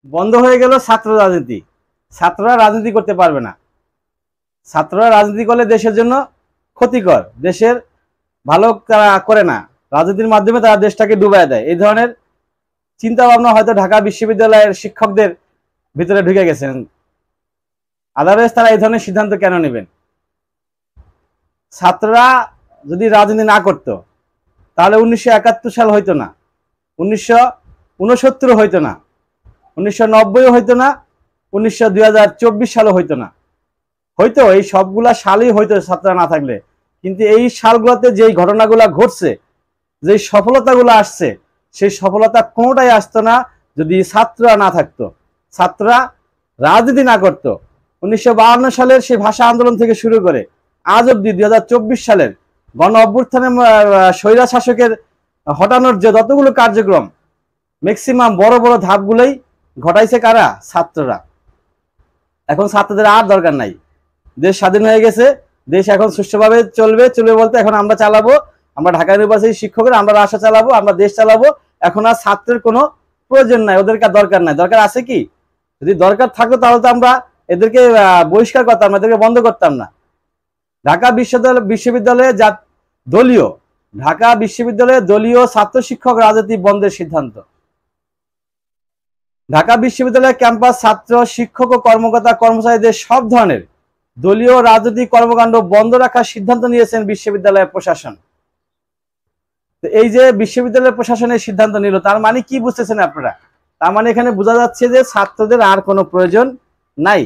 বন্ধ হয়ে গেল ছাত্র রাজনীতি। ছাত্ররা রাজনীতি করতে পারবে না। ছাত্ররা রাজনীতি করলে দেশের জন্য ক্ষতিকর, দেশের ভালো তারা করে না, রাজনীতির মাধ্যমে তারা দেশটাকে ডুবাই দেয়। এই ধরনের চিন্তা ভাবনা হয়তো ঢাকা বিশ্ববিদ্যালয়ের শিক্ষকদের ভিতরে ঢুকে গেছেন। আদারওয়াইজ তারা এই ধরনের সিদ্ধান্ত কেন নেবেন? ছাত্ররা যদি রাজনীতি না করতো তাহলে 1971 সাল হইতো না, 1969 হইতো না, 1990 হইতো না, 2024 সালও হইতো না। হয়তো এই সবগুলা সালই হয়তো ছাত্ররা না থাকলে, কিন্তু এই সালগুলোতে যেই ঘটনাগুলা ঘটছে, যেই সফলতাগুলো আসছে, সেই সফলতা কোনোটাই আসতো না যদি ছাত্ররা না থাকতো, ছাত্ররা রাজনীতি না করতো। 1952 সালের সেই ভাষা আন্দোলন থেকে শুরু করে আজ অব্দি 2024 সালের গণ অভ্যুত্থানে স্বৈরা শাসকের হটানোর যে যতগুলো কার্যক্রম, ম্যাক্সিমাম বড় বড় ধাপগুলোই ঘটাইছে কারা? ছাত্ররা। এখন ছাত্রদের আর দরকার নাই, দেশ স্বাধীন হয়ে গেছে, দেশ এখন সুষ্ঠুভাবে চলবে বলতে এখন আমরা চালাবো, আমরা ঢাকা ইউনিভার্সিটির শিক্ষকরা আমরা রাষ্ট্র চালাবো, আমরা দেশ চালাবো। এখন আর ছাত্রের কোনো প্রয়োজন নাই, ওদেরকে দরকার নাই। দরকার আছে কি? যদি দরকার থাকতো তাহলে তো আমরা এদেরকে বহিষ্কার করতাম না, এদেরকে বন্ধ করতাম না। ঢাকা বিশ্ববিদ্যালয়ে দলীয় ছাত্র শিক্ষক রাজনীতি বন্ধের সিদ্ধান্ত। ঢাকা বিশ্ববিদ্যালয়ের ক্যাম্পাস ছাত্র শিক্ষক ও কর্মচারীদের সব ধরনের দলীয় রাজনৈতিক কর্মকাণ্ড বন্ধ রাখার সিদ্ধান্ত নিয়েছেন বিশ্ববিদ্যালয় প্রশাসন। এই যে বিশ্ববিদ্যালয় প্রশাসনের সিদ্ধান্ত নিল, তার মানে কি বুঝতেছেন আপনারা? তার মানে এখানে বোঝা যাচ্ছে যে ছাত্রদের আর কোনো প্রয়োজন নাই।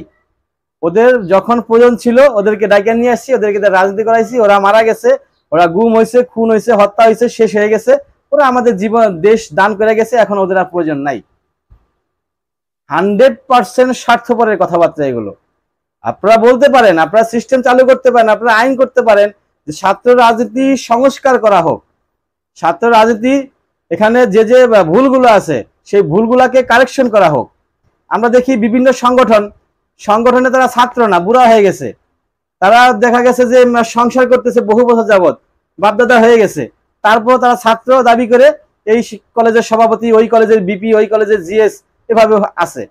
ওদের যখন প্রয়োজন ছিল ওদেরকে ডাকিয়ে নিয়ে আসছি, ওদেরকে রাজনীতি করাইছি, ওরা মারা গেছে, ওরা গুম হয়েছে, খুন হয়েছে, হত্যা হয়েছে, শেষ হয়ে গেছে, ওরা আমাদের জীবন দেশ দান করে গেছে, এখন ওদের আর প্রয়োজন নাই। 100% স্বার্থপরের কথাবার্তা এগুলো। আপনারা বলতে পারেন, আপনারা সিস্টেম চালু করতে পারেন, আপনারা আইন করতে পারেন যে ছাত্র রাজনীতি সংস্কার করা হোক, ছাত্র রাজনীতি এখানে যে ভুলগুলো আছে সেই ভুলগুলাকে কারেকশন করা হোক। আমরা দেখি বিভিন্ন সংগঠনে তারা ছাত্র না, বুড়া হয়ে গেছে, তারা দেখা গেছে যে সংসার করতেছে বহু বছর যাবত, বাপদাদা হয়ে গেছে, তারপর তারা ছাত্র দাবি করে এই কলেজের সভাপতি, ওই কলেজের বিপি, ওই কলেজের জিএস এভাবে আছে।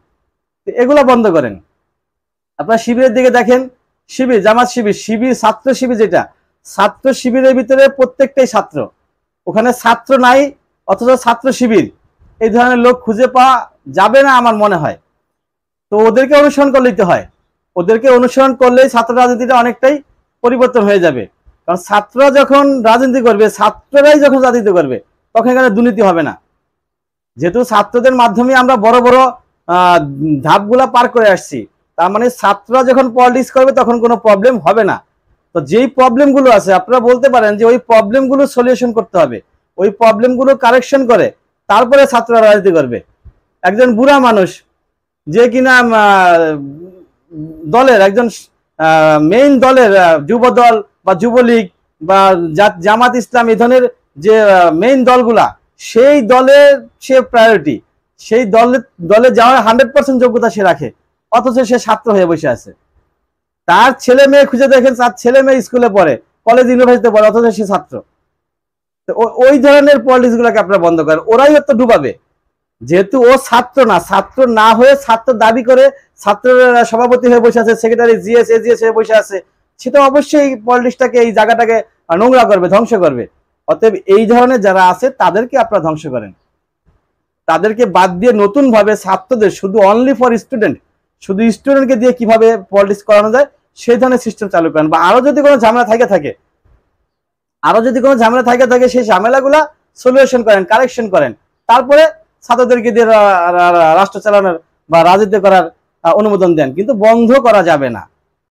এগুলো বন্ধ করেন। আপনারা শিবিরের দিকে দেখেন, শিবির, জামাত শিবির, ছাত্র শিবির, যেটা ছাত্র শিবিরের ভিতরে প্রত্যেকটাই ছাত্র, ওখানে ছাত্র নাই, অথচ ছাত্র শিবির এই ধরনের লোক খুঁজে পাওয়া যাবে না আমার মনে হয়। তো ওদেরকে অনুসরণ করে নিতে হয়, ওদেরকে অনুসরণ করলেই ছাত্র রাজনীতিটা অনেকটাই পরিবর্তন হয়ে যাবে। কারণ ছাত্ররা যখন রাজনীতি করবে, ছাত্ররাই যখন রাজনীতি করবে, তখন এখানে দুর্নীতি হবে না। যেহেতু ছাত্রদের মাধ্যমে আমরা বড় বড় ধাপগুলা পার করে আসছি, তার মানে ছাত্ররা যখন পলিটিক্স করবে তখন কোনো প্রবলেম হবে না। তো যেই প্রবলেমগুলো আছে আপনারা বলতে পারেন যে ওই প্রবলেমগুলো সলিউশন করতে হবে, ওই প্রবলেমগুলো কারেকশন করে তারপরে ছাত্ররা রাজনীতি করবে। একজন বুড়া মানুষ যে কিনা দলের একজন মেইন দলের যুব দল বা যুবলীগ বা জামাত ইসলাম, এই ধরনের যে মেইন দলগুলা, সেই দলের সে প্রায়োরিটি, সেই দলে যাওয়ার 100% যোগ্যতা সে রাখে, অথচ সে ছাত্র হয়ে বসে আছে। তার ছেলে মেয়ে খুঁজে দেখেন, তার ছেলে মেয়ে স্কুলে পড়ে, কলেজ ইউনিভার্সিটিতে পড়ে, অথচ সে ছাত্র। ওই ধরনের পলিটিক্স গুলাকে আপনারা বন্ধ করেন, ওরাই তো ডুবাবে। যেহেতু ও ছাত্র না, ছাত্র না হয়ে ছাত্র দাবি করে ছাত্রের সভাপতি হয়ে বসে আছে, সেক্রেটারি জিএস এজিএস হয়ে বসে আছে, সেটা অবশ্যই পলিটিক্সটাকে, এই জায়গাটাকে নোংরা করবে, ধ্বংস করবে। অতএব এই ধরনের যারা আছে তাদেরকে আপনারা ধ্বংস করেন, তাদেরকে বাদ দিয়ে নতুন ভাবে ছাত্রদের শুধু অনলি ফর স্টুডেন্ট, শুধু স্টুডেন্টকে দিয়ে কিভাবে পলিটিক্স করানো যায় সেই ধরনের সিস্টেম চালু করেন। বা আরো যদি কোনো ঝামেলা থাকে সেই ঝামেলাগুলা সলিউশন করেন, কারেকশন করেন, তারপরে ছাত্রদেরকে দিয়ে রাষ্ট্র চালানোর বা রাজনীতি করার অনুমোদন দেন, কিন্তু বন্ধ করা যাবে না।